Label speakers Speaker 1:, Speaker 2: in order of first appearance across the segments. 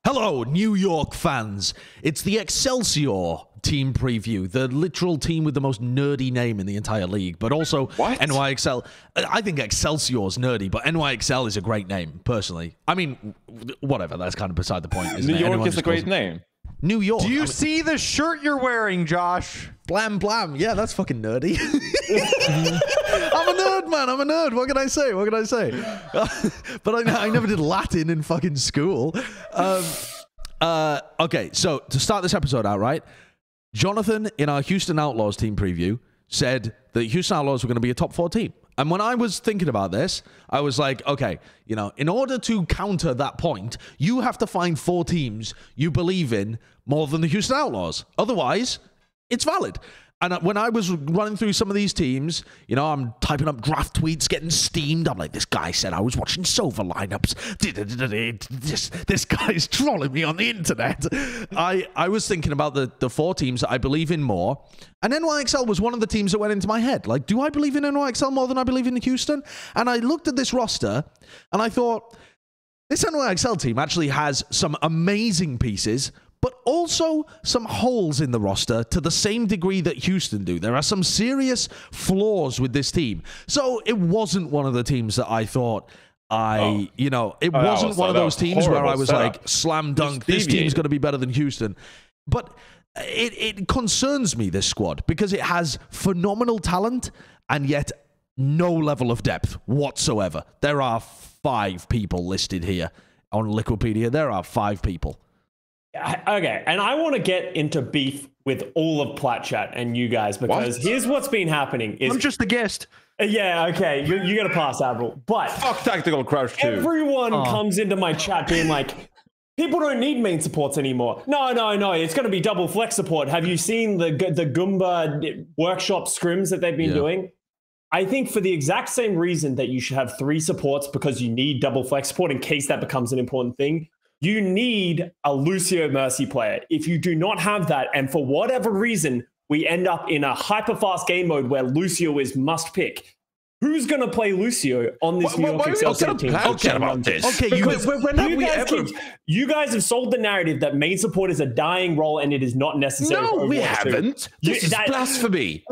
Speaker 1: Hello, New York fans. It's the Excelsior team preview, the literal team with the most nerdy name in the entire league, but also
Speaker 2: What?
Speaker 1: NYXL. I think Excelsior's nerdy, but NYXL is a great name, personally. I mean, whatever, that's kind of beside the point, isn't
Speaker 2: New
Speaker 1: it?
Speaker 2: York
Speaker 1: Anyone
Speaker 2: is a
Speaker 1: just calls
Speaker 2: great name.
Speaker 1: New York.
Speaker 3: Do you see the shirt you're wearing, Josh?
Speaker 1: Blam blam. Yeah, that's fucking nerdy. I'm a nerd, man. I'm a nerd. What can I say? What can I say? But I never did Latin in fucking school. Okay, so to start this episode out, right? Jonathan, in our Houston Outlaws team preview, said that Houston Outlaws were going to be a top 4 team. And when I was thinking about this, I was like, okay, you know, in order to counter that point, you have to find 4 teams you believe in more than the Houston Outlaws. Otherwise, it's valid. And when I was running through some of these teams, you know, I'm typing up draft tweets, getting steamed. I'm like, this guy said I was watching Silver lineups. This guy's trolling me on the internet. I was thinking about the 4 teams that I believe in more. And NYXL was one of the teams that went into my head. Like, do I believe in NYXL more than I believe in Houston? And I looked at this roster and I thought, this NYXL team actually has some amazing pieces, but also some holes in the roster to the same degree that Houston do. There are some serious flaws with this team. So it wasn't one of the teams that I thought it wasn't one of those teams where I was like, slam dunk, this team's going to be better than Houston. But it concerns me, this squad, because it has phenomenal talent and yet no level of depth whatsoever. There are 5 people listed here on Liquipedia. There are 5 people.
Speaker 4: Okay, and I want to get into beef with all of Plat chat and you guys, because here's what's been happening. I'm
Speaker 3: just a guest.
Speaker 4: Yeah, okay, you got to pass, Admiral. But
Speaker 2: fuck tactical crouch too.
Speaker 4: Everyone comes into my chat being like, people don't need main supports anymore. No, it's going to be double flex support. Have you seen the Goomba workshop scrims that they've been doing? I think for the exact same reason that you should have 3 supports, because you need double flex support in case that becomes an important thing. You need a Lucio Mercy player. If you do not have that, and for whatever reason, we end up in a hyper-fast game mode where Lucio is must-pick, who's going to play Lucio on this New York Excelsior team?
Speaker 2: About this?
Speaker 1: Okay,
Speaker 4: you guys have sold the narrative that main support is a dying role and it is not necessary.
Speaker 2: No, we haven't. This is blasphemy.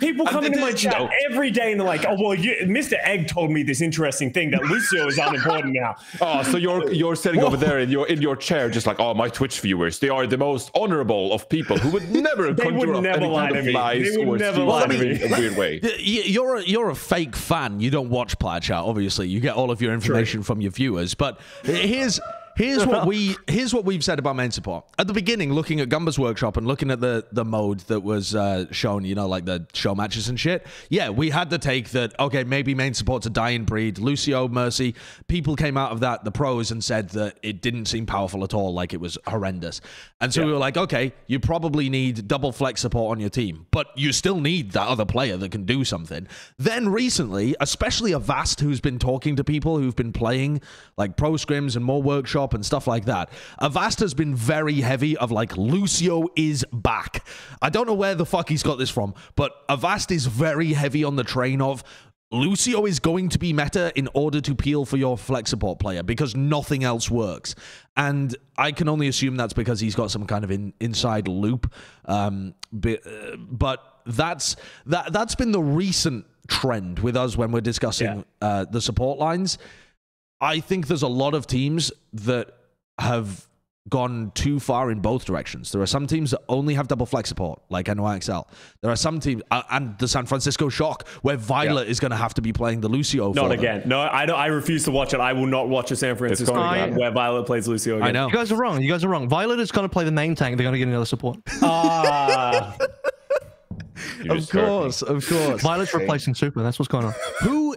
Speaker 4: People come into my chat every day and they're like, "Oh well, Mr. Egg told me this interesting thing that Lucio is unimportant now."
Speaker 2: Oh, so you're sitting over there in your chair, just like, oh, my Twitch viewers, they are the most honorable of people who would never conjure up any kind of lies or in a weird way.
Speaker 1: You're a fake fan. You don't watch Plat chat, obviously. You get all of your information from your viewers. But here's what we've said about main support. At the beginning, looking at Gumba's workshop and looking at the mode that was shown, you know, like the show matches and shit. Yeah, we had the take that, okay, maybe main support's a dying breed. Lucio, Mercy, people came out of that, the pros, and said that it didn't seem powerful at all, like it was horrendous. And so we were like, okay, you probably need double flex support on your team, but you still need that other player that can do something. Then recently, especially Avast, who's been talking to people who've been playing like pro scrims and more workshop and stuff like that. Avast has been very heavy of like, Lucio is back. I don't know where the fuck he's got this from, but Avast is very heavy on the train of Lucio is going to be meta in order to peel for your flex support player because nothing else works. And I can only assume that's because he's got some kind of inside loop. But that's been the recent trend with us when we're discussing the support lines. I think there's a lot of teams that have gone too far in both directions. There are some teams that only have double flex support, like NYXL. There are some teams, and the San Francisco Shock, where Violet is going to have to be playing the Lucio.
Speaker 4: Not again. No, I refuse to watch it. I will not watch a San Francisco game where Violet plays Lucio again.
Speaker 1: I know.
Speaker 3: You guys are wrong. Violet is going to play the main tank. They're going to get another support.
Speaker 1: Of course.
Speaker 3: Violet's replacing Super. That's what's going on.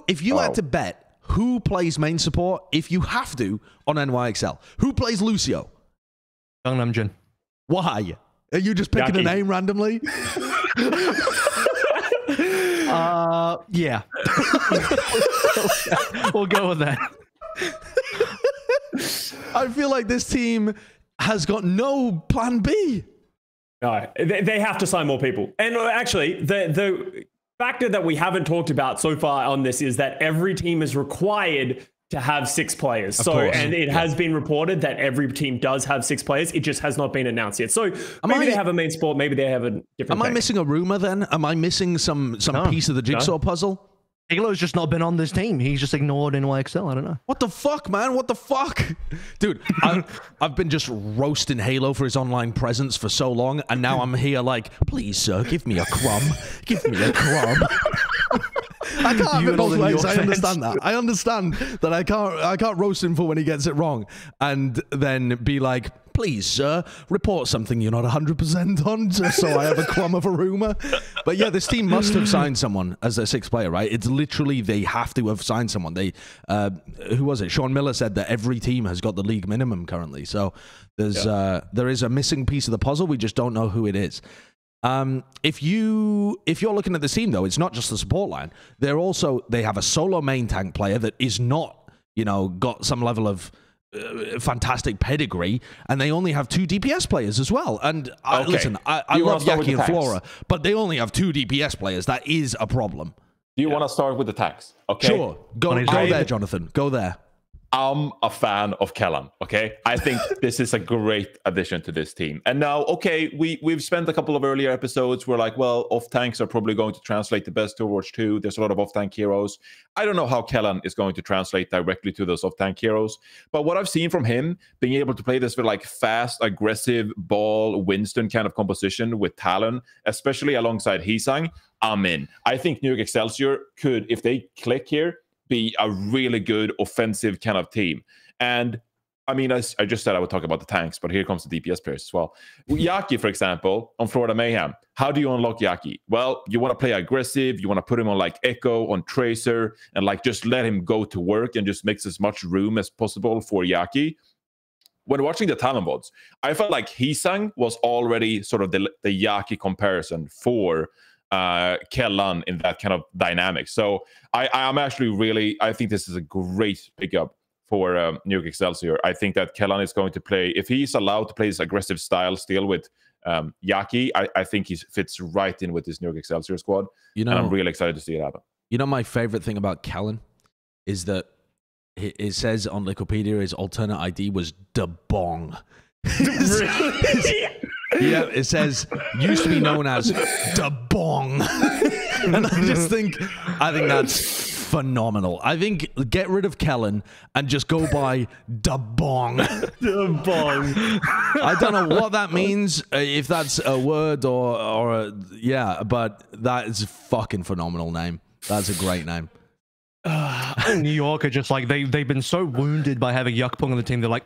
Speaker 1: If you had to bet, who plays main support, if you have to, on NYXL? Who plays Lucio?
Speaker 3: Young Namjoon.
Speaker 1: Why? Are you just picking a name randomly?
Speaker 3: Yeah. We'll go with that.
Speaker 1: I feel like this team has got no plan B.
Speaker 4: No, they have to sign more people. And actually, the factor that we haven't talked about so far on this is that every team is required to have 6 players. And it has been reported that every team does have 6 players. It just has not been announced yet. So maybe they have a main sport, maybe they have a different.
Speaker 1: Am I missing a rumor then? Am I missing some piece of the jigsaw puzzle?
Speaker 3: Halo's just not been on this team. He's just ignored NYXL. I don't know.
Speaker 1: What the fuck, man? What the fuck? Dude, I've been just roasting Halo for his online presence for so long, and now I'm here like, please, sir, give me a crumb. Give me a crumb. I can't have it both ways. I understand that. I understand that I can't roast him for when he gets it wrong and then be like, please, sir, report something you're not 100% on just so I have a crumb of a rumor. But yeah, this team must have signed someone as their 6th player, right? It's literally, they have to have signed someone. They, who was it? Sean Miller said that every team has got the league minimum currently. So there is a missing piece of the puzzle. We just don't know who it is. If you're looking at the team though, it's not just the support line. They have a solo main tank player that is not, got some level of fantastic pedigree, and they only have 2 DPS players as well. And listen, I love Yaki and Flora, but they only have 2 DPS players. That is a problem.
Speaker 2: Do you want to start with the tanks? Okay,
Speaker 1: sure. Go there, Jonathan. Go there.
Speaker 2: I'm a fan of Kellan, okay? I think this is a great addition to this team. And now, okay, we've spent a couple of earlier episodes where like, well, off-tanks are probably going to translate the best to Overwatch 2. There's a lot of off-tank heroes. I don't know how Kellan is going to translate directly to those off-tank heroes. But what I've seen from him, being able to play this with like fast, aggressive, ball, Winston kind of composition with Talon, especially alongside Hisang, I'm in. I think NYXL could, if they click here, be a really good offensive kind of team. And I mean, I just said I would talk about the tanks, but here comes the DPS players as well. Yaki, for example, on Florida Mayhem. How do you unlock Yaki? Well, you want to play aggressive. You want to put him on like Echo, on Tracer, and like just let him go to work and just makes as much room as possible for Yaki. When watching the Talon VODs, I felt like Hisang was already sort of the Yaki comparison for Kellan in that kind of dynamic. So I'm actually really, I think this is a great pickup for NYXL. I think that Kellan is going to play, if he's allowed to play this aggressive style still with Yaki, I think he fits right in with this NYXL squad. And I'm really excited to see it happen.
Speaker 1: My favorite thing about Kellan is that it says on Wikipedia his alternate ID was DDABONG. Yeah, it says used to be known as DDABONG. And I think that's phenomenal. I think get rid of Kellan and just go by DDABONG.
Speaker 4: DDABONG.
Speaker 1: I don't know what that means, if that's a word or but that is a fucking phenomenal name. That's a great name.
Speaker 3: New York are just like, they've been so wounded by having Yukpong on the team. They're like,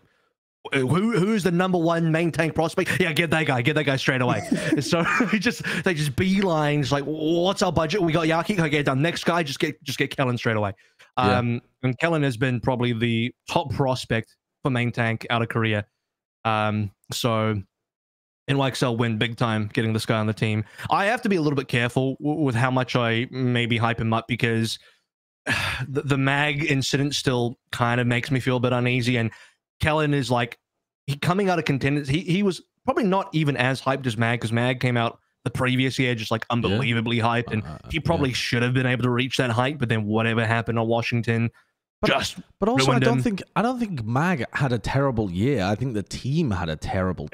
Speaker 3: who's the #1 main tank prospect? Yeah, get that guy straight away. So they just beelines like, what's our budget? We got Yaki. Okay, done. Next guy, just get Kellan straight away. And Kellan has been probably the top prospect for main tank out of Korea. So NYXL win big time getting this guy on the team. I have to be a little bit careful with how much I maybe hype him up, because the mag incident still kind of makes me feel a bit uneasy. And Kellan is like, coming out of contenders. He was probably not even as hyped as Mag, because Mag came out the previous year just like unbelievably hyped, and he probably should have been able to reach that height. But then whatever happened on Washington, but also I don't think
Speaker 1: Mag had a terrible year. I think the team had a terrible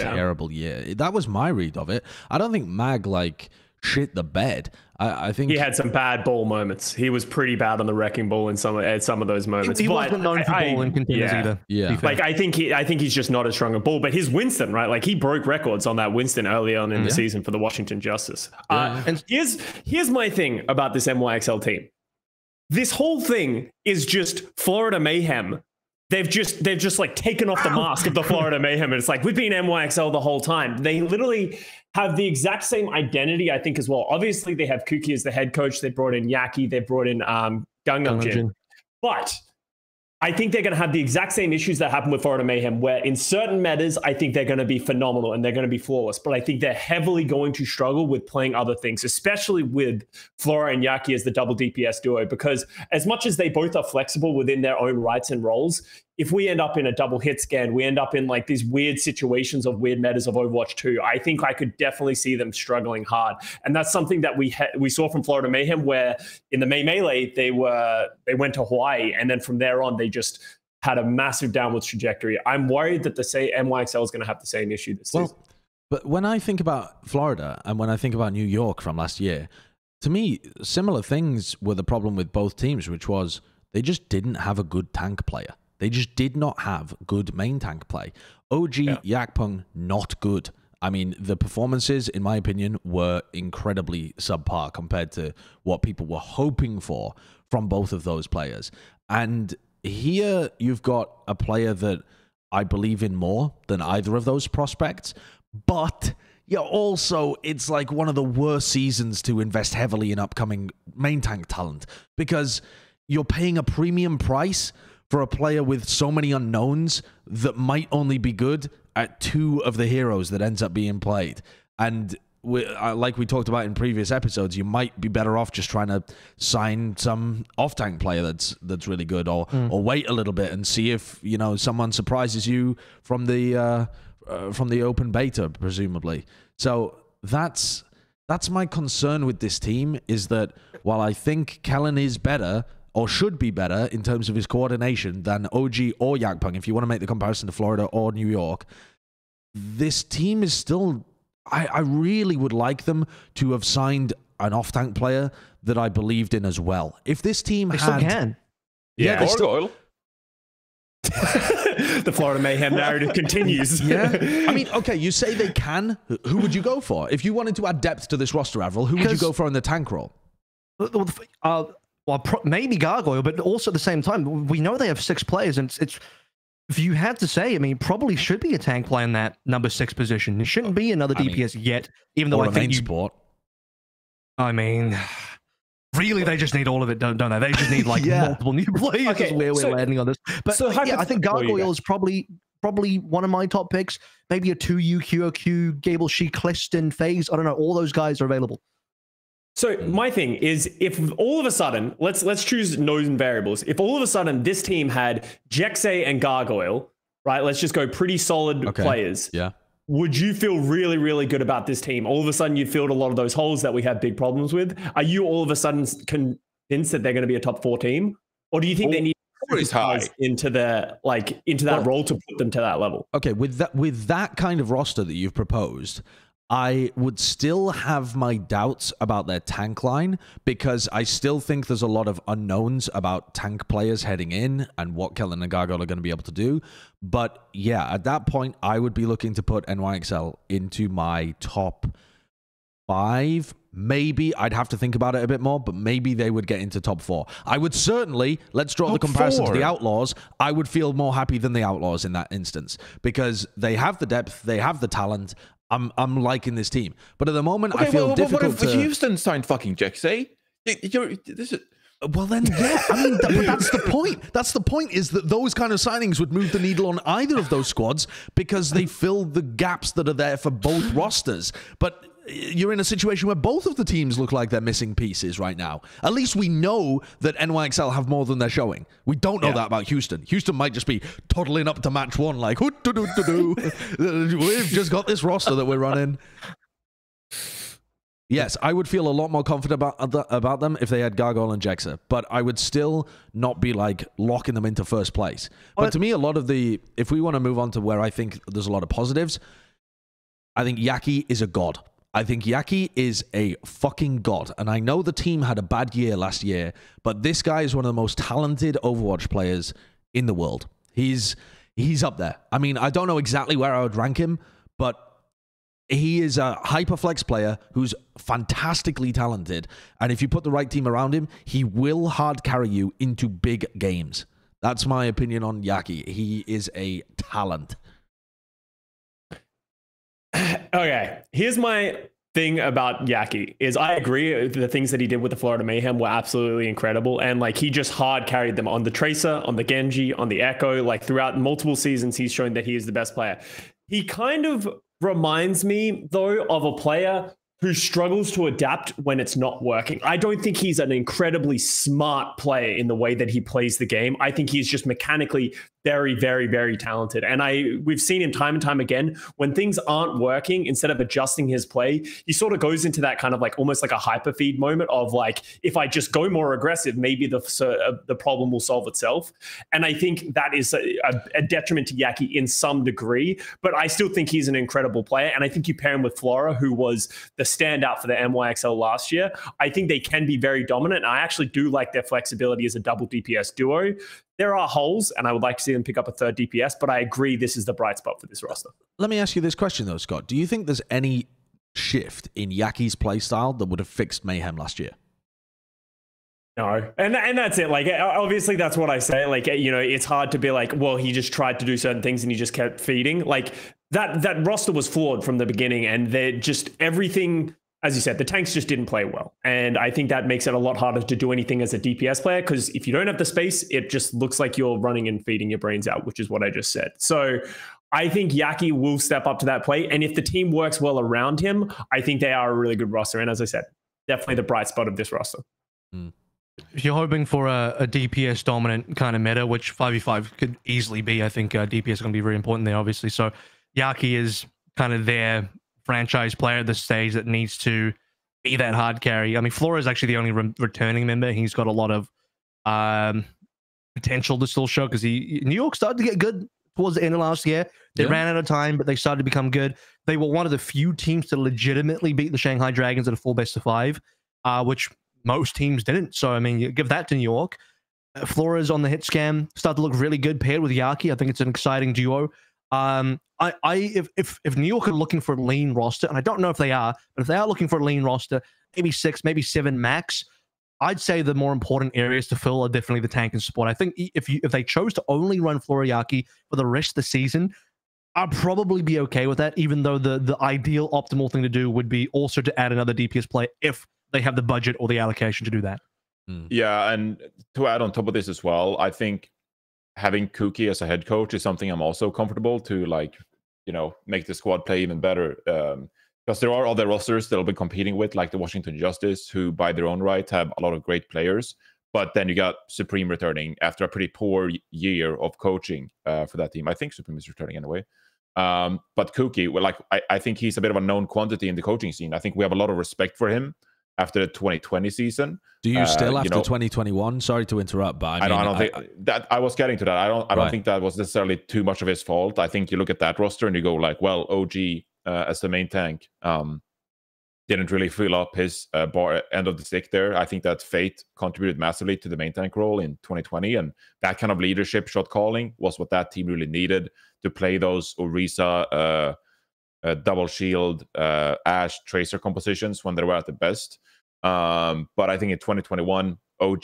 Speaker 1: year. That was my read of it. I don't think Mag like shit the bed. I think
Speaker 4: he had some bad ball moments. He was pretty bad on the wrecking ball in some of those moments.
Speaker 3: He wasn't known for ball in contenders either.
Speaker 1: Yeah,
Speaker 4: like I think he's just not as strong a ball. But his Winston, right? Like he broke records on that Winston early on in the season for the Washington Justice. And here's my thing about this NYXL team. This whole thing is just Florida Mayhem. They've just like taken off the mask of the Florida Mayhem, and it's like, we've been NYXL the whole time. They literally have the exact same identity, I think, as well. Obviously, they have Kuki as the head coach. They brought in Yaki. They brought in Gangnam Jin. But I think they're going to have the exact same issues that happened with Florida Mayhem, where in certain metas, I think they're going to be phenomenal and they're going to be flawless. But I think they're heavily going to struggle with playing other things, especially with Flora and Yaki as the double DPS duo, because as much as they both are flexible within their own rights and roles, if we end up in a double hit scan, we end up in like these weird situations of weird metas of Overwatch 2, I think I could definitely see them struggling hard. And that's something that we saw from Florida Mayhem, where in the May Melee, they went to Hawaii, and then from there on, they just had a massive downwards trajectory. I'm worried that the NYXL is going to have the same issue this season.
Speaker 1: But when I think about Florida and when I think about New York from last year, to me, similar things were the problem with both teams, which was they just didn't have a good tank player. They just did not have good main tank play. OG, Yakpung, not good. I mean, the performances, in my opinion, were incredibly subpar compared to what people were hoping for from both of those players. And here you've got a player that I believe in more than either of those prospects, but yeah, also it's like one of the worst seasons to invest heavily in upcoming main tank talent, because you're paying a premium price for a player with so many unknowns that might only be good at 2 of the heroes that ends up being played. And like we talked about in previous episodes, you might be better off just trying to sign some off-tank player that's really good, or wait a little bit and see if, you know, someone surprises you from the open beta, presumably. So that's my concern with this team, is that while I think Kellan is better, or should be better in terms of his coordination than OG or Yakpung, if you want to make the comparison to Florida or New York, this team is still... I really would like them to have signed an off-tank player that I believed in as well. If this team
Speaker 3: they still can.
Speaker 2: Yeah, Gargoyle.
Speaker 4: The Florida Mayhem narrative continues.
Speaker 1: Yeah. I mean, okay, you say they can. Who would you go for? If you wanted to add depth to this roster, AVRL, who would you go for in the tank role?
Speaker 3: Well, maybe Gargoyle, but also at the same time, we know they have 6 players, and it's if you had to say, I mean, probably should be a tank player in that number 6 position. There shouldn't be another DPS yet, even though I think
Speaker 1: support.
Speaker 3: I mean, really, they just need all of it, don't they? They just need like multiple new players.
Speaker 4: Okay,
Speaker 3: where we're landing on this. But yeah, I think Gargoyle is probably one of my top picks. Maybe a 2U, QOQ, Gable, She, Cliston, FaZe. I don't know. All those guys are available.
Speaker 4: So my thing is, if all of a sudden, let's choose known variables. If all of a sudden this team had Jexay and Gargoyle, right? Let's just go pretty solid players.
Speaker 1: Yeah.
Speaker 4: Would you feel really, really good about this team? All of a sudden you filled a lot of those holes that we have big problems with. Are you all of a sudden convinced that they're going to be a top 4 team? Or do you think they need into that role to put them to that level?
Speaker 1: Okay, with that kind of roster that you've proposed, I would still have my doubts about their tank line, because I still think there's a lot of unknowns about tank players heading in and what Kellan and Gargoyle are going to be able to do. But yeah, at that point, I would be looking to put NYXL into my top 5. Maybe I'd have to think about it a bit more, but maybe they would get into top 4. I would certainly, let's draw the comparison to the Outlaws. I would feel more happy than the Outlaws in that instance, because they have the depth, they have the talent. I'm liking this team, but at the moment I feel difficult.
Speaker 2: What if Houston signed fucking Jexay?
Speaker 1: Well then, yeah. I mean, but that's the point. That's the point, is that those kind of signings would move the needle on either of those squads, because they fill the gaps that are there for both rosters. But you're in a situation where both of the teams look like they're missing pieces right now. At least we know that NYXL have more than they're showing. We don't know that about Houston. Houston might just be toddling up to match 1 like, we've just got this roster that we're running. Yes, I would feel a lot more confident about them if they had Gargoyle and Jexay, but I would still not be like locking them into first place. But to me, a lot of the, if we want to move on to where I think there's a lot of positives, I think Yaki is a god. I think Yaki is a fucking god. And I know the team had a bad year last year, but this guy is one of the most talented Overwatch players in the world. He's up there. I mean, I don't know exactly where I would rank him, but he is a hyperflex player who's fantastically talented. And if you put the right team around him, he will hard carry you into big games. That's my opinion on Yaki. He is a talent.
Speaker 4: Okay, here's my thing about Yaki is I agree the things that he did with the Florida Mayhem were absolutely incredible, and like he just hard carried them on the Tracer, on the Genji, on the Echo. Like throughout multiple seasons, he's shown that he is the best player. He kind of reminds me though of a player who struggles to adapt when it's not working. I don't think he's an incredibly smart player in the way that he plays the game. I think he's just mechanically very, very, very talented. And we've seen him time and time again, when things aren't working, instead of adjusting his play, he sort of goes into that kind of like almost like a hyper feed moment of like, if I just go more aggressive, maybe the problem will solve itself. And I think that is a detriment to Yaki in some degree, but I still think he's an incredible player. And I think you pair him with Flora, who was the standout for the NYXL last year. I think they can be very dominant. And I actually do like their flexibility as a double DPS duo. There are holes, and I would like to see them pick up a third DPS, but I agree this is the bright spot for this roster.
Speaker 1: Let me ask you this question, though, Scott. Do you think there's any shift in Yaki's playstyle that would have fixed Mayhem last year?
Speaker 4: No. And that's it. Like, obviously, that's what I say. Like, you know, it's hard to be like, well, he just tried to do certain things and he just kept feeding. Like, that roster was flawed from the beginning, and they're just everything... As you said, the tanks just didn't play well. And I think that makes it a lot harder to do anything as a DPS player, because if you don't have the space, it just looks like you're running and feeding your brains out, which is what I just said. So I think Yaki will step up to that plate. And if the team works well around him, I think they are a really good roster. And as I said, definitely the bright spot of this roster.
Speaker 3: If you're hoping for a DPS dominant kind of meta, which 5v5 could easily be, I think DPS is going to be very important there, obviously. So Yaki is kind of their franchise player at this stage that needs to be that hard carry. I mean, Flora is actually the only returning member. He's got a lot of potential to still show, because New York started to get good towards the end of last year. They ran out of time, but they started to become good. They were one of the few teams to legitimately beat the Shanghai Dragons at a full best-of-5, which most teams didn't. So, I mean, you give that to New York. Flora's on the hit scam, started to look really good paired with Yaki. I think it's an exciting duo. If New York are looking for a lean roster, and I don't know if they are, but if they are looking for a lean roster, maybe 6, maybe 7 max, I'd say the more important areas to fill are definitely the tank and support. I think if they chose to only run Floriaki for the rest of the season, I'd probably be okay with that, even though the ideal optimal thing to do would be also to add another DPS player if they have the budget or the allocation to do that.
Speaker 2: Yeah, and to add on top of this as well, I think having Kuki as a head coach is something I'm also comfortable to, like, you know, make the squad play even better. Because there are other rosters that will be competing with, like the Washington Justice, who by their own right have a lot of great players. But then you got Supreme returning after a pretty poor year of coaching for that team. I think Supreme is returning anyway. But Kuki, well, like, I think he's a bit of a known quantity in the coaching scene. I think we have a lot of respect for him after the 2020 season.
Speaker 1: Do you still after 2021? Sorry to interrupt, but I
Speaker 2: don't think that I was getting to that. I don't think that was necessarily too much of his fault. I think you look at that roster and you go like, well, OG as the main tank didn't really fill up his bar end of the stick there. I think that Fate contributed massively to the main tank role in 2020, and that kind of leadership, shot calling, was what that team really needed to play those Orisa double shield Ash Tracer compositions when they were at the best. But I think in 2021, OG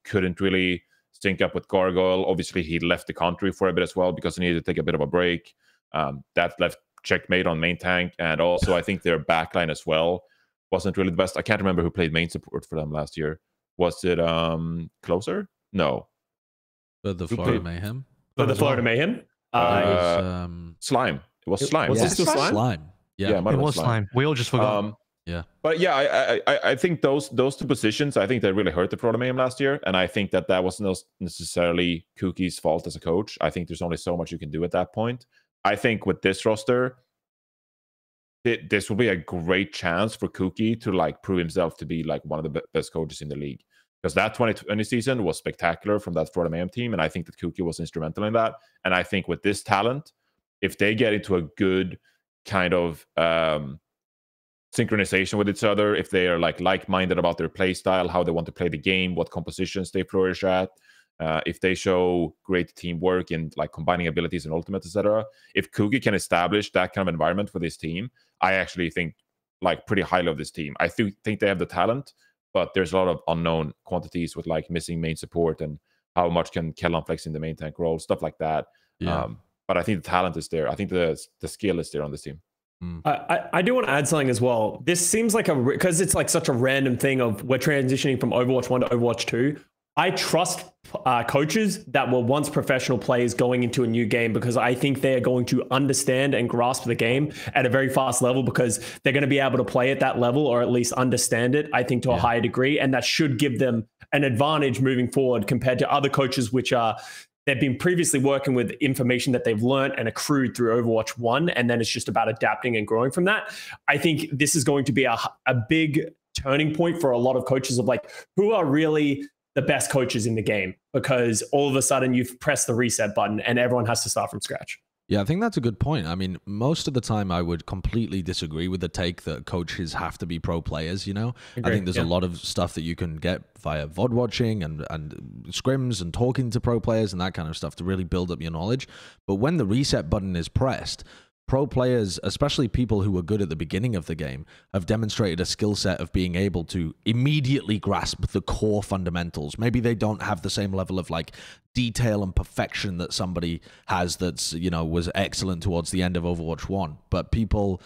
Speaker 2: couldn't really sync up with Gargoyle. Obviously, he left the country for a bit as well because he needed to take a bit of a break. That left Checkmate on main tank, and also I think their backline as well wasn't really the best. I can't remember who played main support for them last year. Was it Closer? No.
Speaker 1: For the Florida Mayhem?
Speaker 4: For the Florida Mayhem?
Speaker 2: Slime. It was Slime.
Speaker 4: Was it still
Speaker 1: Slime?
Speaker 3: Yeah, it was Slime. We all just forgot.
Speaker 1: Yeah.
Speaker 2: But yeah, I think those two positions, I think they really hurt the Florida Mayhem last year. And I think that wasn't necessarily Kuki's fault as a coach. I think there's only so much you can do at that point. I think with this roster, this will be a great chance for Kuki to like prove himself to be like one of the best coaches in the league. Because that 2020 season was spectacular from that Florida Mayhem team. And I think that Kuki was instrumental in that. And I think with this talent, if they get into a good kind of synchronization with each other, if they are like-minded about their play style, how they want to play the game, what compositions they flourish at, if they show great teamwork and like combining abilities and ultimates, etc. If Kuki can establish that kind of environment for this team, I actually think like pretty highly of this team. I think they have the talent, but there's a lot of unknown quantities with like missing main support and how much can Kellan flex in the main tank role, stuff like that.
Speaker 1: Yeah.
Speaker 2: But I think the talent is there. I think the skill is there on this team.
Speaker 4: I do want to add something as well. This seems like because it's like such a random thing of we're transitioning from Overwatch 1 to Overwatch 2. I trust coaches that were once professional players going into a new game, because I think they are going to understand and grasp the game at a very fast level, because they're going to be able to play at that level, or at least understand it, I think, to a higher degree. And that should give them an advantage moving forward compared to other coaches, which are they've been previously working with information that they've learned and accrued through Overwatch 1, and then it's just about adapting and growing from that. I think this is going to be a big turning point for a lot of coaches of like, who are really the best coaches in the game, because all of a sudden you've pressed the reset button and everyone has to start from scratch.
Speaker 1: Yeah, I think that's a good point. I mean, most of the time I would completely disagree with the take that coaches have to be pro players, you know? I think there's a lot of stuff that you can get via VOD watching and scrims and talking to pro players and that kind of stuff to really build up your knowledge. But when the reset button is pressed, pro players, especially people who were good at the beginning of the game, have demonstrated a skill set of being able to immediately grasp the core fundamentals. Maybe they don't have the same level of like detail and perfection that somebody has that's, you know, was excellent towards the end of Overwatch 1. But people,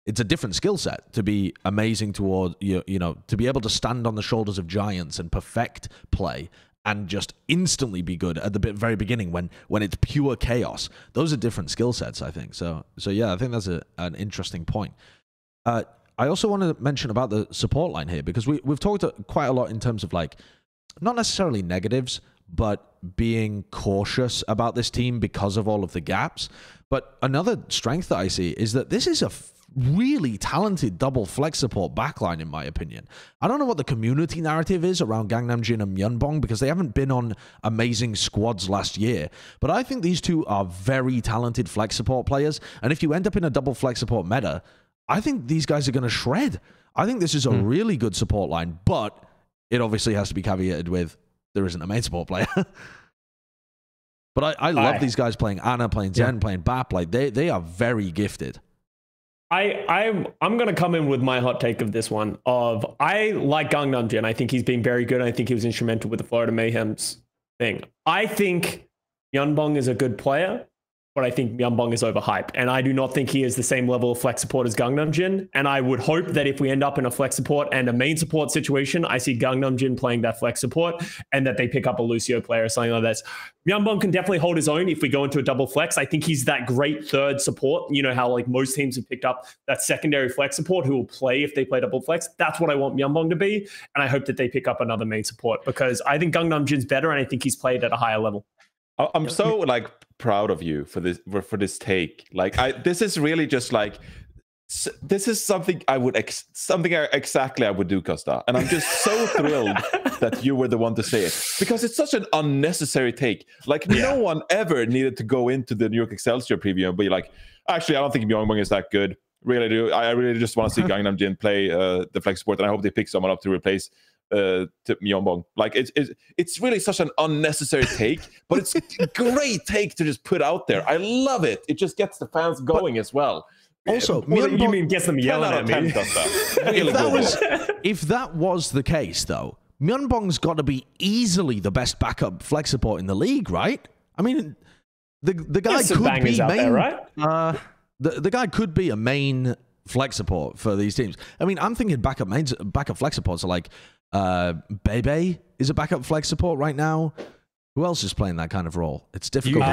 Speaker 1: it's a different skill set to be amazing toward, you know, to be able to stand on the shoulders of giants and perfect play and just instantly be good at the very beginning when it's pure chaos. Those are different skill sets, I think. So yeah, I think that's an interesting point. I also want to mention about the support line here, because we've talked quite a lot in terms of like, not necessarily negatives, but being cautious about this team because of all of the gaps. But another strength that I see is that this is a really talented double flex support backline, in my opinion. I don't know what the community narrative is around Gangnam Jin and Myeonbong, because they haven't been on amazing squads last year, but I think these two are very talented flex support players, and if you end up in a double flex support meta, I think these guys are going to shred. I think this is a really good support line, but it obviously has to be caveated with there isn't a main support player. But I love these guys playing Ana, playing Zen, playing Bap. Like they are very gifted.
Speaker 4: I'm going to come in with my hot take of this one. I like Gangnam Jin. I think he's been very good. I think he was instrumental with the Florida Mayhem's thing. I think Myeonbong is a good player, but I think Myeonbong is overhyped. And I do not think he is the same level of flex support as Gangnam Jin. And I would hope that if we end up in a flex support and a main support situation, I see Gangnam Jin playing that flex support and that they pick up a Lucio player or something like that. Myeonbong can definitely hold his own if we go into a double flex. I think he's that great third support. You know how like most teams have picked up that secondary flex support who will play if they play double flex. That's what I want Myeonbong to be. And I hope that they pick up another main support, because I think Gangnam Jin's better and I think he's played at a higher level.
Speaker 2: I'm so like proud of you for this take. Like this is really just like, this is something I would exactly I would do, Custa, and I'm just so thrilled that you were the one to say it, because it's such an unnecessary take. Like no one ever needed to go into the New York Excelsior preview and be like, actually I don't think Myeonbong is that good. Really do. I really just want to see Gangnam Jin play the flex support, and I hope they pick someone up to replace Myeonbong. Like it's really such an unnecessary take, but it's a great take to just put out there. I love it. It just gets the fans going as well.
Speaker 1: Also,
Speaker 4: you mean gets them yelling at me?
Speaker 1: If that was the case, though, Myeonbong's got to be easily the best backup flex support in the league, right? I mean, the guy could be main,
Speaker 4: there, right?
Speaker 1: The guy could be a main flex support for these teams. I mean, I'm thinking backup flex supports are like Bebe is a backup flex support right now. Who else is playing that kind of role? It's difficult.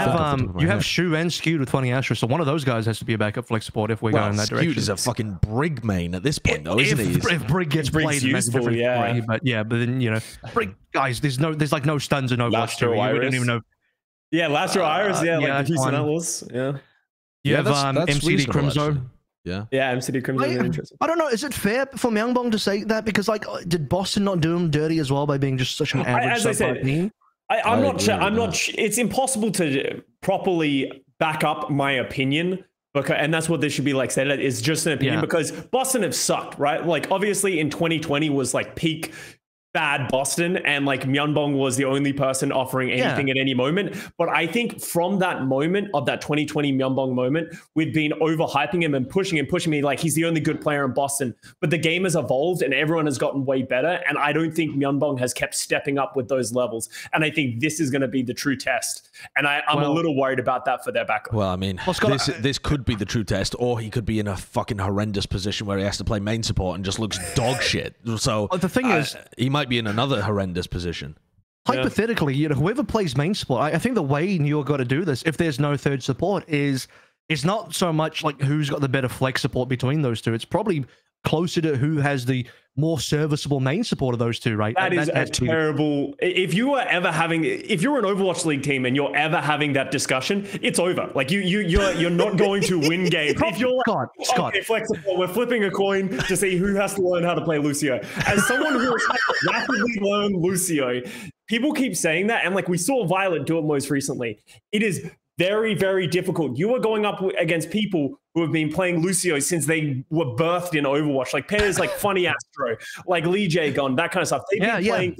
Speaker 3: You have Shu and Skewed with 20 Astra, so one of those guys has to be a backup flex support if we're going in that direction.
Speaker 1: Skewed is a fucking Brig main at this point, though, isn't he?
Speaker 3: If Brig gets played,
Speaker 4: useful, yeah.
Speaker 3: But then you know, Brig guys, there's like no stuns in Overwatch 2. We don't even know.
Speaker 4: Yeah, Lastro Iris, like the Houston Outlaws, yeah.
Speaker 3: You have MCD Crimzo.
Speaker 1: Yeah,
Speaker 4: MCD Crimzo is interesting.
Speaker 3: I don't know. Is it fair for Myeonbong to say that? Because like, did Boston not do him dirty as well by being just such an average?
Speaker 4: As I said, I'm not. It's impossible to properly back up my opinion, because, and that's what this should be like said. It's just an opinion because Boston have sucked, right? Like obviously in 2020 was like peak bad Boston, and like Myeonbong was the only person offering anything at any moment. But I think from that moment of that 2020 Myeonbong moment, we'd been overhyping him and pushing me like he's the only good player in Boston. But the game has evolved and everyone has gotten way better. And I don't think Myeonbong has kept stepping up with those levels. And I think this is going to be the true test. And I'm a little worried about that for their backup.
Speaker 1: Well, I mean, this could be the true test, or he could be in a fucking horrendous position where he has to play main support and just looks dog shit. So
Speaker 3: the thing is,
Speaker 1: he might be in another horrendous position.
Speaker 3: Hypothetically, you know, whoever plays main support, I think the way New York got to do this, if there's no third support, is it's not so much like who's got the better flex support between those two. It's probably closer to who has the more serviceable main support of those two, right?
Speaker 4: That is a terrible. If you're an Overwatch League team and you're ever having that discussion, it's over. Like you're not going to win games. If you're like,
Speaker 3: Scott.
Speaker 4: Okay, flexible, we're flipping a coin to see who has to learn how to play Lucio. As someone who has had to rapidly learn Lucio, people keep saying that, and like we saw Violet do it most recently. It is very, very difficult. You are going up against people who have been playing Lucio since they were birthed in Overwatch, like players like Funny Astro, like Lee J Gun, that kind of stuff. They've been playing.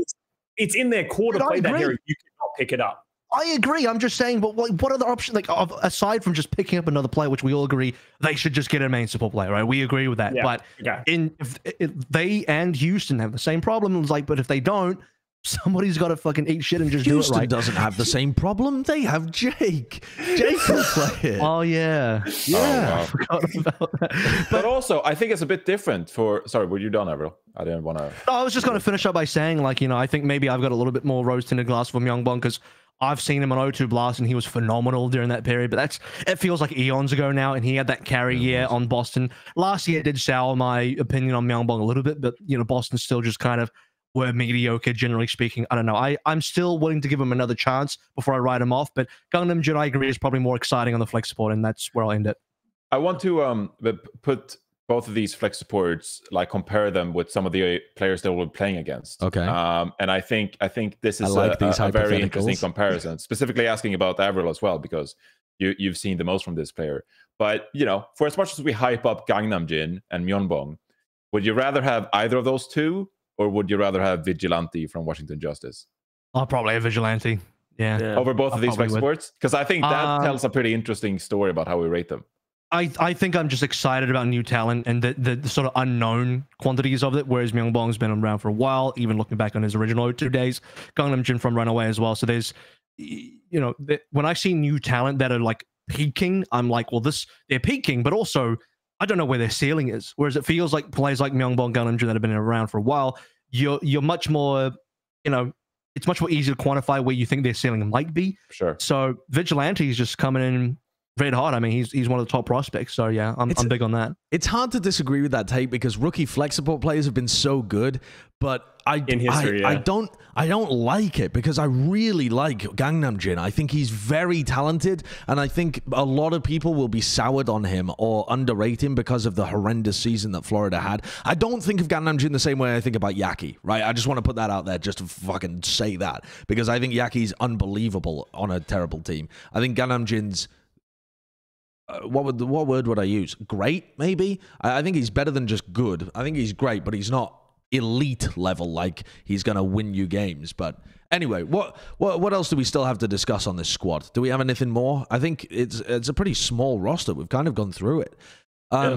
Speaker 4: It's in their core to play that hero. You cannot pick it up.
Speaker 3: I agree. I'm just saying, but what other options, like aside from just picking up another player, which we all agree they should just get a main support player, right? We agree with that.
Speaker 4: Yeah.
Speaker 3: But if they and Houston have the same problems, like, but if they don't, somebody's got to fucking eat shit and just do it right.
Speaker 1: Houston doesn't have the same problem. They have Jake. Jake can play it.
Speaker 3: Oh, yeah.
Speaker 1: Yeah.
Speaker 2: I forgot about that. But also, I think it's a bit different for... Sorry, were you done, Avril? I didn't want to...
Speaker 3: I was just going to finish up by saying, like, you know, I think maybe I've got a little bit more rose-tinted glass from Myungbong because I've seen him on O2 Blast and he was phenomenal during that period. But it feels like eons ago now, and he had that carry year on Boston. Last year, it did sour my opinion on Myungbong a little bit, but, you know, Boston still just kind of were mediocre, generally speaking. I don't know. I'm still willing to give him another chance before I write him off, but Gangnam Jin, I agree, is probably more exciting on the flex support, and that's where I'll end it. I
Speaker 2: want to put both of these flex supports, like compare them with some of the players that we're playing against.
Speaker 1: Okay.
Speaker 2: And I think this is a very interesting comparison, specifically asking about Avril as well, because you've seen the most from this player. But, you know, for as much as we hype up Gangnam Jin and Myungbong, would you rather have either of those two? Or would you rather have Vigilante from Washington Justice?
Speaker 3: I'll probably have Vigilante. Yeah.
Speaker 2: Over both of these flex supports? Because I think that tells a pretty interesting story about how we rate them.
Speaker 3: I think I'm just excited about new talent and the sort of unknown quantities of it, whereas Myungbong's been around for a while, even looking back on his original 2 days. Gangnam Jin from Runaway as well. So there's, you know, when I see new talent that are like peaking, I'm like, well, they're peaking, but also I don't know where their ceiling is. Whereas it feels like players like Myungbong, Gangnam Jin that have been around for a while, you're much more, you know, it's much more easy to quantify where you think their ceiling might be.
Speaker 2: Sure.
Speaker 3: So Vigilante is just coming in red hot. I mean, he's one of the top prospects. So yeah, I'm big on that.
Speaker 1: It's hard to disagree with that take because rookie flex support players have been so good, but I don't like it because I really like Gangnam Jin. I think he's very talented, and I think a lot of people will be soured on him or underrate him because of the horrendous season that Florida had. I don't think of Gangnam Jin the same way I think about Yaki, right? I just want to put that out there just to fucking say that because I think Yaki's unbelievable on a terrible team. I think Gangnam Jin's what word would I use? Great, maybe? I think he's better than just good. I think he's great, but he's not elite level like he's going to win you games. But anyway, what else do we still have to discuss on this squad? Do we have anything more? I think it's a pretty small roster. We've kind of gone through it. Let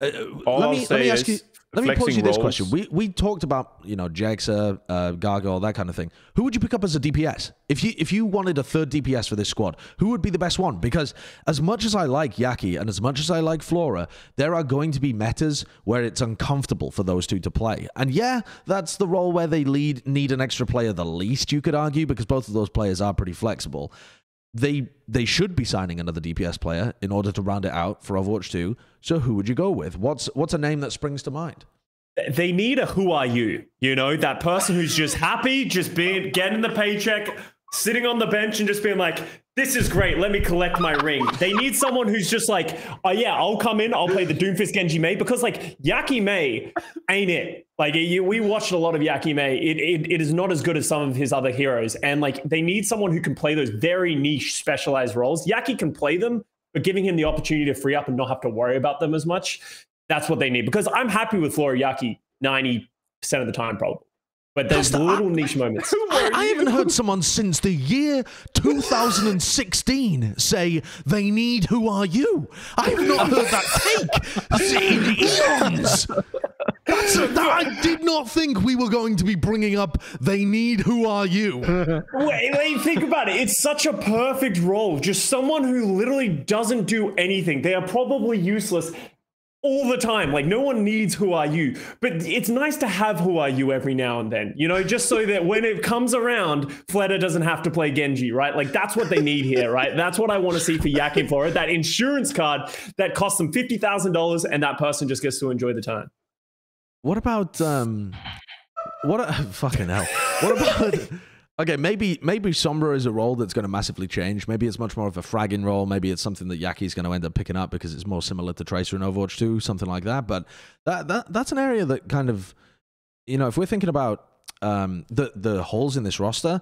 Speaker 1: me ask you. Let me pose you this question. We talked about, you know, Jaxa, Gargoyle, that kind of thing. Who would you pick up as a DPS? If you wanted a third DPS for this squad, who would be the best one? Because as much as I like Yaki and as much as I like Flora, there are going to be metas where it's uncomfortable for those two to play. And yeah, that's the role where they need an extra player the least, you could argue, because both of those players are pretty flexible. They should be signing another DPS player in order to round it out for Overwatch 2. So who would you go with? What's a name that springs to mind?
Speaker 4: They need a who are you? You know, that person who's just happy, just getting the paycheck, sitting on the bench and just being like, this is great, let me collect my ring. They need someone who's just like, oh yeah, I'll come in, I'll play the Doomfist Genji Mei, because like Yaki Mei ain't it. Like we watched a lot of Yaki Mei. It is not as good as some of his other heroes. And like they need someone who can play those very niche specialized roles. Yaki can play them, but giving him the opportunity to free up and not have to worry about them as much, that's what they need. Because I'm happy with Flora Yaki 90% of the time probably. But there's little niche moments.
Speaker 1: I haven't heard someone since the year 2016 say they need who are you. I have not heard that take in eons. I did not think we were going to be bringing up they need who are you.
Speaker 4: Wait, think about it. It's such a perfect role. Just someone who literally doesn't do anything. They are probably useless. all the time. Like, no one needs Who Are You, but it's nice to have Who Are You every now and then, you know, just so that when it comes around, Fleta doesn't have to play Genji, right? Like, that's what they need here, right? That's what I want to see for Yaki for it. That insurance card that costs them $50,000 and that person just gets to enjoy the time.
Speaker 1: What about fucking hell? What about okay, maybe Sombra is a role that's going to massively change. Maybe it's much more of a fragging role. Maybe it's something that Yaki's going to end up picking up because it's more similar to Tracer in Overwatch 2, something like that. But that's an area that kind of, you know, if we're thinking about the holes in this roster,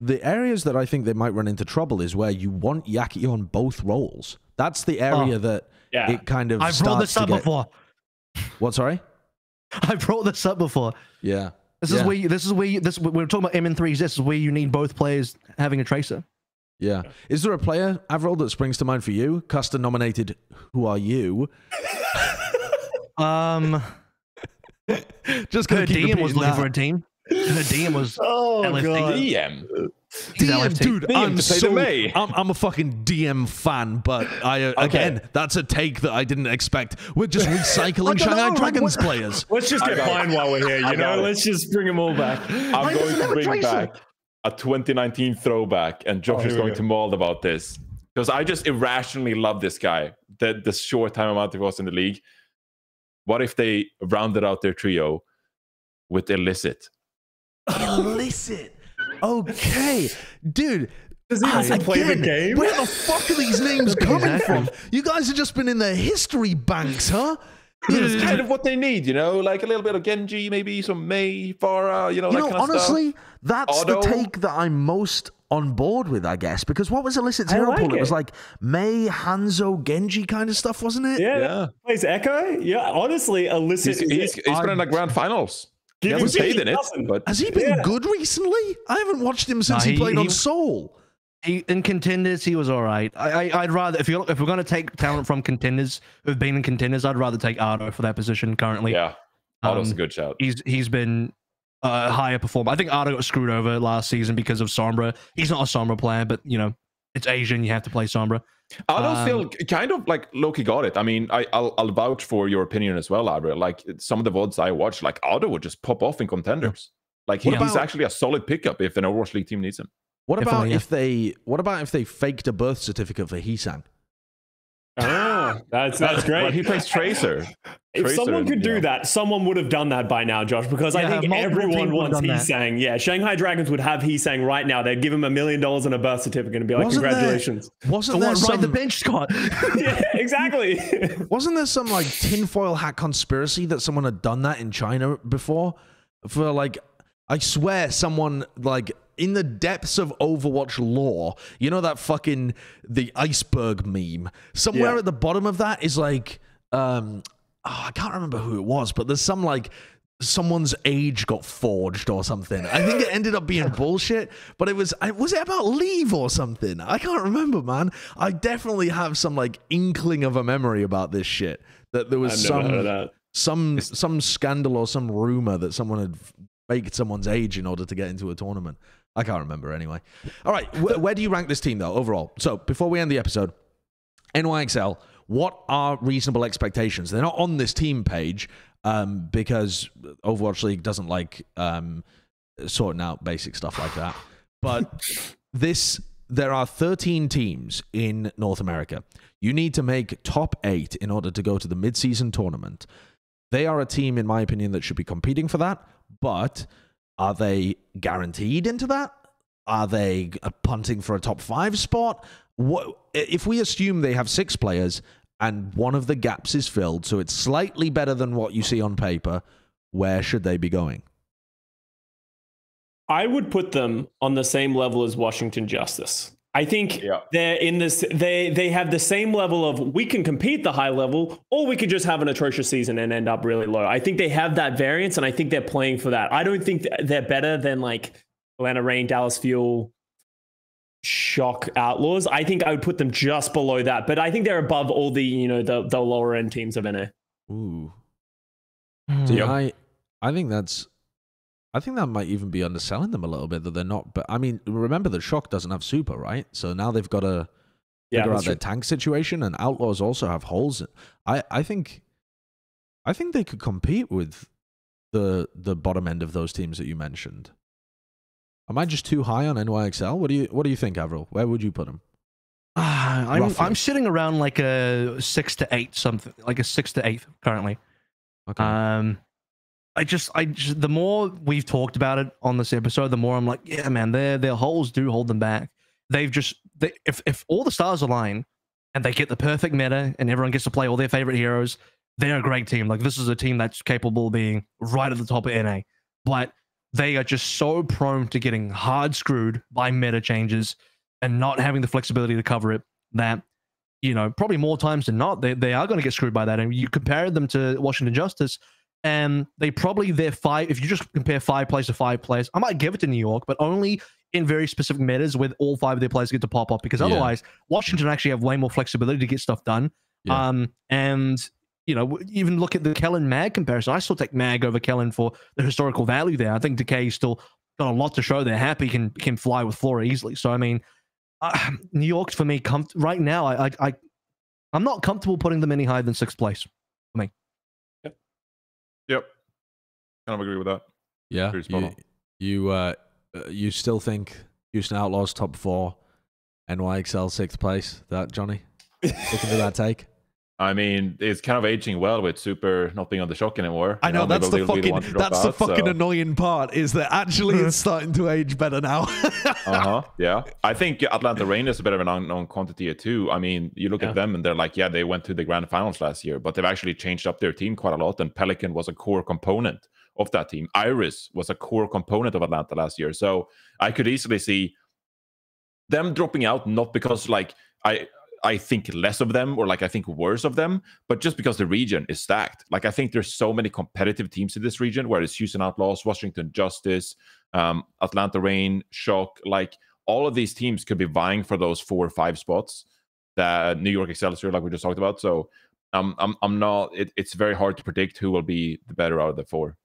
Speaker 1: the areas that I think they might run into trouble is where you want Yaki on both roles. That's the area that it kind of
Speaker 3: I've brought this up before.
Speaker 1: What, sorry?
Speaker 3: I brought this up before.
Speaker 1: Yeah.
Speaker 3: This is where we're talking about M3s. This is where you need both players having a Tracer.
Speaker 1: Yeah. Is there a player, AVRL, that springs to mind for you? Custa nominated Who Are You? Just
Speaker 3: her DM was looking for a team. Her DM was LFT.
Speaker 2: God. DM.
Speaker 1: DM, dude,
Speaker 2: DM
Speaker 1: I'm a fucking DM fan, but again, that's a take that I didn't expect. We're just recycling Shanghai Dragons players.
Speaker 4: Let's just get Pine while we're here, you know? Let's just bring them all back.
Speaker 2: I'm going to bring back a 2019 throwback, and Josh is going to maul about this because I just irrationally love this guy. The short time amount he was in the league. What if they rounded out their trio with Illicit?
Speaker 1: Illicit. Okay, dude.
Speaker 4: Does he also play the game?
Speaker 1: Where the fuck are these names coming from? You guys have just been in the history banks, huh?
Speaker 2: It's kind of what they need, you know, like a little bit of Genji, maybe some Mei, Farah, you know, that kind of
Speaker 1: honestly,
Speaker 2: stuff.
Speaker 1: That's the take that I'm most on board with, I guess, because what was Illicit's hero pool? It was like Mei, Hanzo, Genji kind of stuff, wasn't it?
Speaker 4: Yeah. Plays Echo. Yeah, honestly, Illicit.
Speaker 2: He's been in the grand finals. He hasn't played in it, but
Speaker 1: has he been good recently? I haven't watched him since he played on Seoul.
Speaker 3: In contenders, he was all right. I'd rather, if we're going to take talent from contenders who've been in contenders, I'd rather take Ardo for that position currently.
Speaker 2: Yeah, Ardo's a good shout.
Speaker 3: He's been a higher performer. I think Ardo got screwed over last season because of Sombra. He's not a Sombra player, but you know, it's Asian. You have to play Sombra.
Speaker 2: Ardo still kind of like Loki got it. I mean, I'll vouch for your opinion as well, Abra. Like some of the VODs I watched, like Ardo would just pop off in contenders. Like he's actually a solid pickup if an Overwatch League team needs him.
Speaker 1: What about if they faked a birth certificate for Heesang?
Speaker 4: Oh, that's great.
Speaker 2: Well, he plays Tracer.
Speaker 4: If someone could do that, someone would have done that by now, Josh, because I think everyone wants Heesang. Yeah, Shanghai Dragons would have Heesang right now. They'd give him $1 million and a birth certificate and be like, congratulations.
Speaker 1: Wasn't there some...
Speaker 3: Ride the bench, Scott?
Speaker 4: Yeah, exactly.
Speaker 1: Wasn't there some like tinfoil hat conspiracy that someone had done that in China before? For like, I swear someone like... in the depths of Overwatch lore, you know that fucking the iceberg meme. Somewhere at the bottom of that is like, I can't remember who it was, but there's some like someone's age got forged or something. I think it ended up being bullshit, but was it about leave or something? I can't remember, man. I definitely have some like inkling of a memory about this shit. That there was some scandal or some rumor that someone had faked someone's age in order to get into a tournament. I can't remember anyway. All right, where do you rank this team, though, overall? So, before we end the episode, NYXL, what are reasonable expectations? They're not on this team page because Overwatch League doesn't like sorting out basic stuff like that. But there are 13 teams in North America. You need to make top 8 in order to go to the mid-season tournament. They are a team, in my opinion, that should be competing for that, but... are they guaranteed into that? Are they punting for a top 5 spot? What if we assume they have 6 players and one of the gaps is filled, so it's slightly better than what you see on paper, where should they be going?
Speaker 4: I would put them on the same level as Washington Justice. I think they're in this. They have the same level of we can compete the high level, or we could just have an atrocious season and end up really low. I think they have that variance, and I think they're playing for that. I don't think they're better than like Atlanta Reign, Dallas Fuel, Shock Outlaws. I think I would put them just below that, but I think they're above all the the lower end teams of NA.
Speaker 1: Ooh, see, I think that's. I think that might even be underselling them a little bit that they're not. But I mean, remember that Shock doesn't have super, right? So now they've got to figure out their tank situation, and Outlaws also have holes. I think I think they could compete with the bottom end of those teams that you mentioned. Am I just too high on NYXL? What do you think, AVRL? Where would you put them?
Speaker 3: I'm sitting around like a 6 to 8 something, like a 6 to 8 currently.
Speaker 1: Okay.
Speaker 3: I just the more we've talked about it on this episode, the more I'm like, yeah, man, their holes do hold them back. If all the stars align and they get the perfect meta and everyone gets to play all their favorite heroes, they're a great team. Like, this is a team that's capable of being right at the top of NA. But they are just so prone to getting hard screwed by meta changes and not having the flexibility to cover it that, you know, probably more times than not, they are going to get screwed by that. And you compare them to Washington Justice, and they probably, if you just compare 5 players to 5 players, I might give it to New York, but only in very specific metas with all 5 of their players get to pop up, because otherwise Washington actually have way more flexibility to get stuff done. And, you know, even look at the Kellan Mag comparison. I still take Mag over Kellan for the historical value there. I think Decay still got a lot to show there. Happy can fly with Flora easily. So, I mean, New York's for me, right now, I'm not comfortable putting them any higher than 6th place for me.
Speaker 2: Yep. Kind of agree with that.
Speaker 1: Yeah. You still think Houston Outlaws top 4, NYXL 6th place? That, Johnny? Looking for that take?
Speaker 2: I mean, it's kind of aging well with Super not being on the shock anymore.
Speaker 1: I know, that's the fucking annoying part, is that actually it's starting to age better now.
Speaker 2: Yeah. I think Atlanta Reign is a bit of an unknown quantity here too. I mean, you look at them and they're like, yeah, they went to the grand finals last year, but they've actually changed up their team quite a lot. And Pelican was a core component of that team. Iris was a core component of Atlanta last year. So I could easily see them dropping out, not because like I think less of them or like I think worse of them, but just because the region is stacked. Like, I think there's so many competitive teams in this region, where it's Houston Outlaws, Washington Justice, Atlanta Reign, Shock. Like, all of these teams could be vying for those 4 or 5 spots that New York Excelsior, like we just talked about. So I'm not, it's very hard to predict who will be the better out of the 4.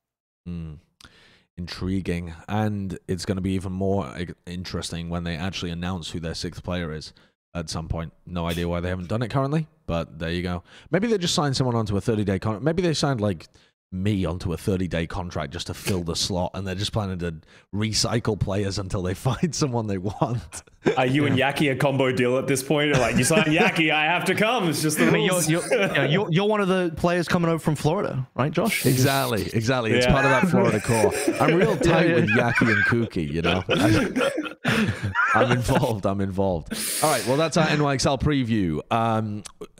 Speaker 1: Intriguing. And it's going to be even more interesting when they actually announce who their 6th player is at some point. No idea why they haven't done it currently, but there you go. Maybe they just signed someone onto a 30-day contract. Maybe they signed like me onto a 30-day contract just to fill the slot, and they're just planning to recycle players until they find someone they want.
Speaker 4: Are you and Yaki a combo deal at this point? Like, you sign Yaki, I have to come. It's just the rules.
Speaker 3: You're one of the players coming over from Florida, right, Josh?
Speaker 1: Exactly. It's part of that Florida core. I'm real tight with Yaki and Kooky, you know. I'm involved. All right, well, that's our NYXL preview.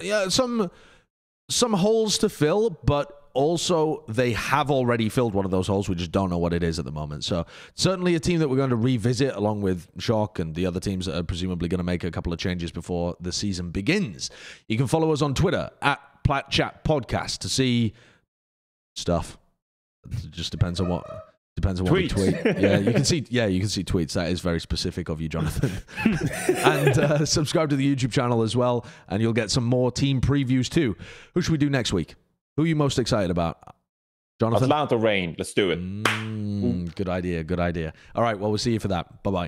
Speaker 1: Yeah, some holes to fill, but also they have already filled one of those holes. We just don't know what it is at the moment. So certainly a team that we're going to revisit, along with Shock and the other teams that are presumably going to make a couple of changes before the season begins. You can follow us on Twitter at Plat Chat Podcast to see stuff. It just depends on what we tweet. Yeah, you can see tweets. That is very specific of you, Jonathan. And subscribe to the YouTube channel as well, and you'll get some more team previews too. Who should we do next week? Who are you most excited about, Jonathan?
Speaker 2: Atlanta Reign. Let's do it.
Speaker 1: Good idea. All right, well, we'll see you for that. Bye-bye.